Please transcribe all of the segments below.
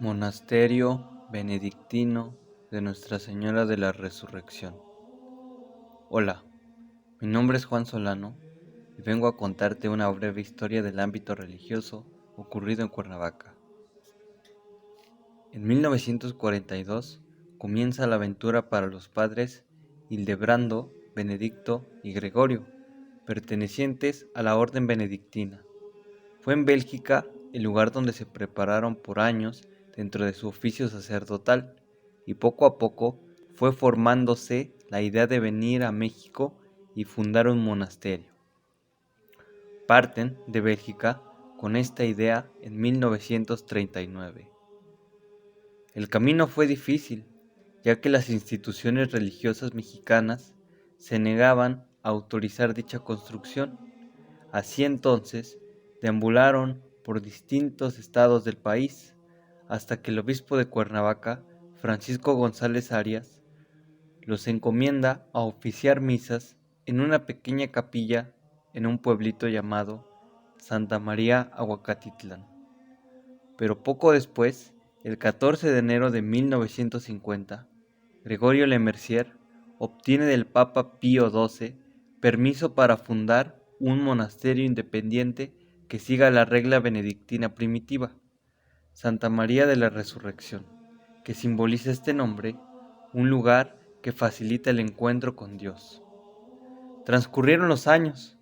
Monasterio Benedictino de Nuestra Señora de la Resurrección. Hola, mi nombre es Juan Solano y vengo a contarte una breve historia del ámbito religioso ocurrido en Cuernavaca. En 1942 comienza la aventura para los padres Hildebrando, Benedicto y Gregorio, pertenecientes a la Orden Benedictina. Fue en Bélgica el lugar donde se prepararon por años dentro de su oficio sacerdotal y poco a poco fue formándose la idea de venir a México y fundar un monasterio. Parten de Bélgica con esta idea en 1939. El camino fue difícil, ya que las instituciones religiosas mexicanas se negaban a autorizar dicha construcción. Así entonces, deambularon por distintos estados del país, hasta que el obispo de Cuernavaca, Francisco González Arias, los encomienda a oficiar misas en una pequeña capilla en un pueblito llamado Santa María Aguacatitlán. Pero poco después, el 14 de enero de 1950, Gregorio Lemercier obtiene del Papa Pío XII permiso para fundar un monasterio independiente que siga la regla benedictina primitiva, Santa María de la Resurrección, que simboliza este nombre, un lugar que facilita el encuentro con Dios. Transcurrieron los años.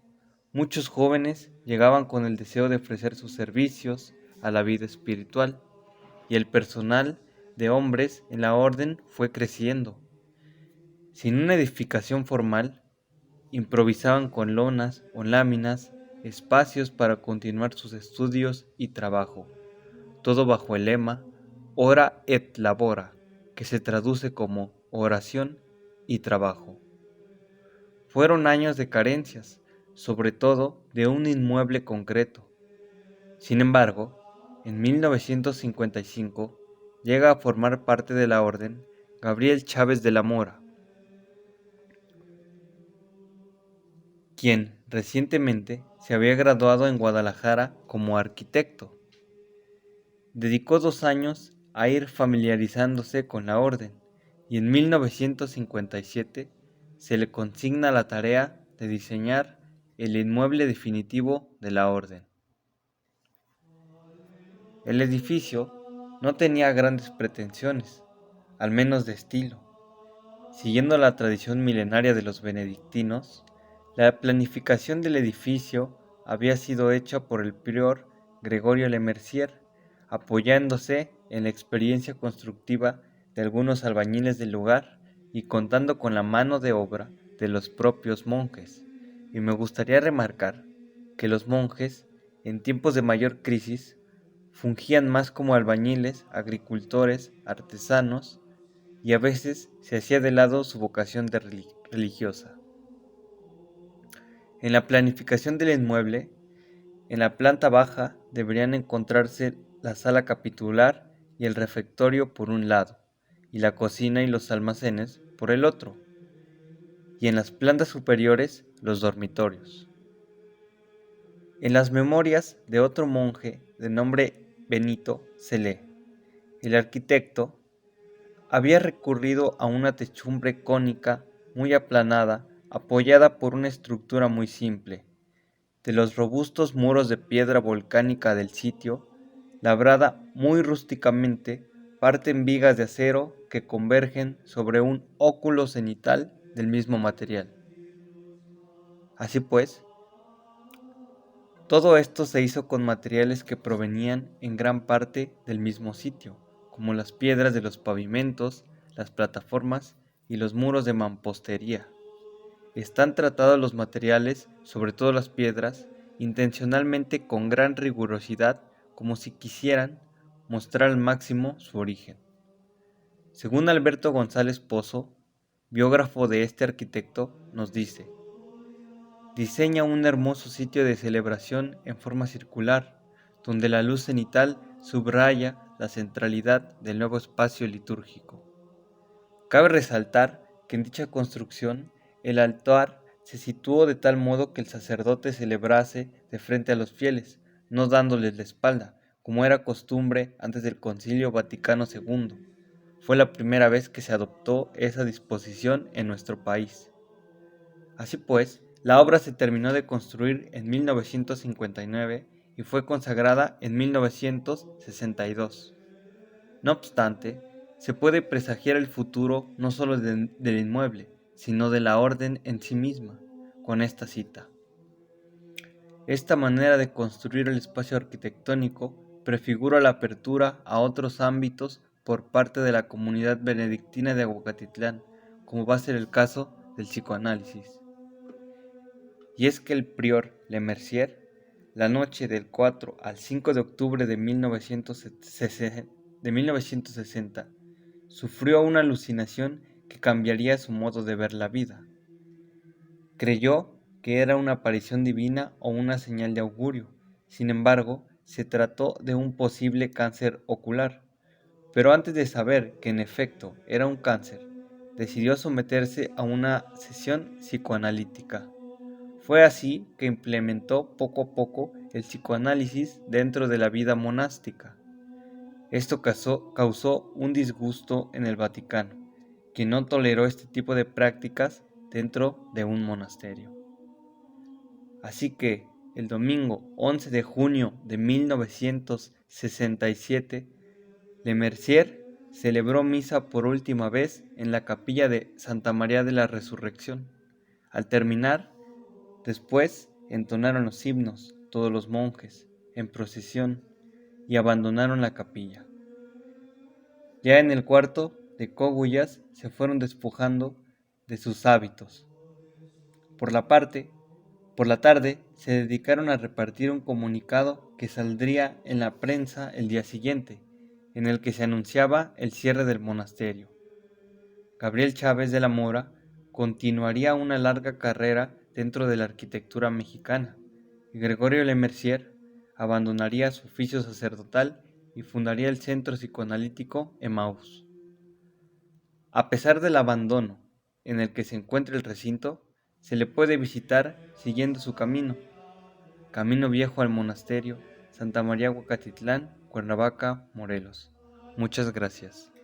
Muchos jóvenes llegaban con el deseo de ofrecer sus servicios a la vida espiritual, y el personal de hombres en la orden fue creciendo. Sin una edificación formal, improvisaban con lonas o láminas espacios para continuar sus estudios y trabajo, todo bajo el lema Ora et Labora, que se traduce como oración y trabajo. Fueron años de carencias, sobre todo de un inmueble concreto. Sin embargo, en 1955 llega a formar parte de la orden Gabriel Chávez de la Mora, quien recientemente se había graduado en Guadalajara como arquitecto. Dedicó 2 años a ir familiarizándose con la orden y en 1957 se le consigna la tarea de diseñar el inmueble definitivo de la orden. El edificio no tenía grandes pretensiones, al menos de estilo. Siguiendo la tradición milenaria de los benedictinos, la planificación del edificio había sido hecha por el prior Gregorio Lemercier, apoyándose en la experiencia constructiva de algunos albañiles del lugar y contando con la mano de obra de los propios monjes. Y me gustaría remarcar que los monjes, en tiempos de mayor crisis, fungían más como albañiles, agricultores, artesanos, y a veces se hacía de lado su vocación religiosa. En la planificación del inmueble, en la planta baja deberían encontrarse la sala capitular y el refectorio por un lado, y la cocina y los almacenes por el otro, y en las plantas superiores los dormitorios. En las memorias de otro monje de nombre Benito se lee: el arquitecto había recurrido a una techumbre cónica muy aplanada, apoyada por una estructura muy simple. De los robustos muros de piedra volcánica del sitio, labrada muy rústicamente, parten vigas de acero que convergen sobre un óculo cenital del mismo material. Así pues, todo esto se hizo con materiales que provenían en gran parte del mismo sitio, como las piedras de los pavimentos, las plataformas y los muros de mampostería. Están tratados los materiales, sobre todo las piedras, intencionalmente con gran rigurosidad, como si quisieran mostrar al máximo su origen. Según Alberto González Pozo, biógrafo de este arquitecto, nos dice: diseña un hermoso sitio de celebración en forma circular, donde la luz cenital subraya la centralidad del nuevo espacio litúrgico. Cabe resaltar que en dicha construcción el altar se situó de tal modo que el sacerdote celebrase de frente a los fieles, no dándoles la espalda, como era costumbre antes del Concilio Vaticano II. Fue la primera vez que se adoptó esa disposición en nuestro país. Así pues, la obra se terminó de construir en 1959 y fue consagrada en 1962. No obstante, se puede presagiar el futuro no solo del inmueble, sino de la orden en sí misma, con esta cita. Esta manera de construir el espacio arquitectónico prefigura la apertura a otros ámbitos por parte de la comunidad benedictina de Aguacatitlán, como va a ser el caso del psicoanálisis. Y es que el prior Lemercier, la noche del 4 al 5 de octubre de 1960, sufrió una alucinación que cambiaría su modo de ver la vida. Creyó que era una aparición divina o una señal de augurio. Sin embargo, se trató de un posible cáncer ocular. Pero antes de saber que en efecto era un cáncer, decidió someterse a una sesión psicoanalítica. Fue así que implementó poco a poco el psicoanálisis dentro de la vida monástica. Esto causó un disgusto en el Vaticano, que no toleró este tipo de prácticas dentro de un monasterio. Así que el domingo 11 de junio de 1967, Lemercier celebró misa por última vez en la capilla de Santa María de la Resurrección. Al terminar, después entonaron los himnos todos los monjes en procesión y abandonaron la capilla. Ya en el cuarto de cogullas se fueron despojando de sus hábitos. Por la tarde se dedicaron a repartir un comunicado que saldría en la prensa el día siguiente, en el que se anunciaba el cierre del monasterio. Gabriel Chávez de la Mora continuaría una larga carrera dentro de la arquitectura mexicana, y Gregorio Lemercier abandonaría su oficio sacerdotal y fundaría el centro psicoanalítico Emaús. A pesar del abandono en el que se encuentra el recinto, se le puede visitar siguiendo su camino viejo al monasterio, Santa María Huacatitlán, Cuernavaca, Morelos. Muchas gracias.